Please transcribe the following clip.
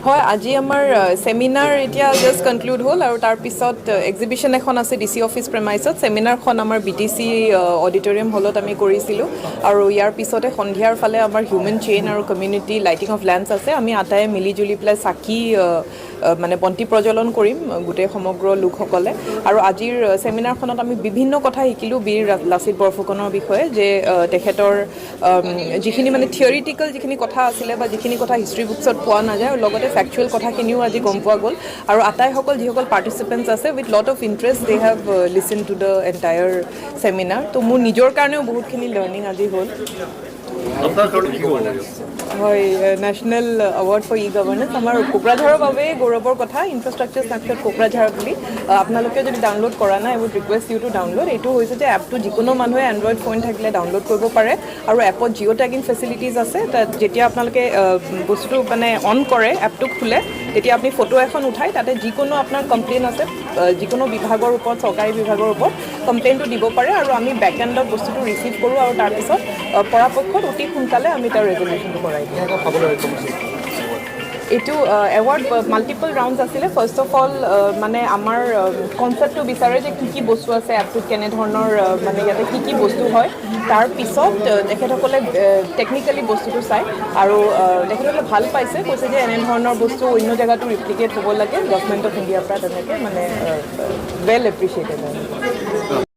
হয় আজি আমাৰ সেমিনাৰ এতিয়া জাষ্ট কনক্লুড হ'ল আৰু তাৰ পিছত এক্সিবিশন এখন আছে ডিসি অফিস প্ৰেমাইছত সেমিনাৰখন আমাৰ বিটিসি অডিটৰিয়াম হলত আমি কৰিছিলোঁ আৰু ইয়াৰ পিছতে সন্ধিয়াৰ ফালে আমাৰ হিউমেন চেইন আৰু কমিউনিটি লাইটিং অফ লেম্পছ আছে আমি আটাই মিলি জুলি পেলাই চাকি মানে বন্তি প্ৰজ্বলন কৰিম গোটেই সমগ্ৰ লোকসকলে আৰু আজিৰ সেমিনাৰখনত আমি বিভিন্ন কথা শিকিলোঁ বীৰ লাচিত বৰফুকনৰ বিষয়ে যে তেখেতৰ যিখিনি মানে থিয়ৰিটিকেল যিখিনি কথা আছিলে বা যিখিনি কথা হিষ্ট্ৰী বুকছত পোৱা নাযায় আৰু লগতে ফেকচুৱেল কথাখিনিও আজি গম পোৱা গ'ল আৰু আটাইসকল যিসকল পাৰ্টিচিপেণ্টছ আছে with lot of interest they have listen to the entire seminar ত' মোৰ নিজৰ কাৰণেও বহুতখিনি লাৰ্ণিং আজি হ'ল হয় national award for e governance আমাৰ কোকৰাঝাৰৰ বাবে গৌৰৱৰ কথা ইনফ্ৰাষ্ট্ৰাকচাৰ স্নেপশ্বট কোকৰাঝাৰ বুলি আপোনালোকে যদি ডাউনলোড কৰা নাই I would request you to download এইটো হৈছে যে এপটো যিকোনো মানুহে এণ্ড্ৰইড ফোন থাকিলে ডাউনলোড কৰিব পাৰে আৰু এপত জিঅ' টেগিং ফেচিলিটিজ আছে তাত যেতিয়া আপোনালোকে বস্তুটো মানে অন কৰে এপটো খোলে তেতিয়া আপুনি ফটো এখন উঠাই তাতে যিকোনো আপোনাৰ কমপ্লেইন আছে যিকোনো বিভাগৰ ওপৰত চৰকাৰী বিভাগৰ ওপৰত কমপ্লেইনটো দিব পাৰে আৰু আমি বেক এণ্ডত বস্তুটো ৰিচিভ কৰোঁ আৰু তাৰপিছত পৰাপক্ষত অতি সোনকালে আমি তাৰ ৰেজলিউশ্যনটো কৰাই দিওঁ এইটো এৱাৰ্ড মাল্টিপল ৰাউণ্ডছ আছিলে ফাৰ্ষ্ট অফ অল মানে আমাৰ কনচেপ্টটো বিচাৰে যে কি বস্তু আছে এপটোত কেনেধৰণৰ মানে ইয়াতে কি বস্তু হয় তাৰপিছত তেখেতসকলে টেকনিকেলি বস্তুটো চায় আৰু তেখেতসকলে ভাল পাইছে কৈছে যে এনেধৰণৰ বস্তু অন্য জেগাতো ৰিপ্লিকেট হ'ব লাগে গভৰ্ণমেণ্ট অফ ইণ্ডিয়াৰ পৰা তেনেকৈ মানে ৱেল এপ্ৰিচিয়েটেড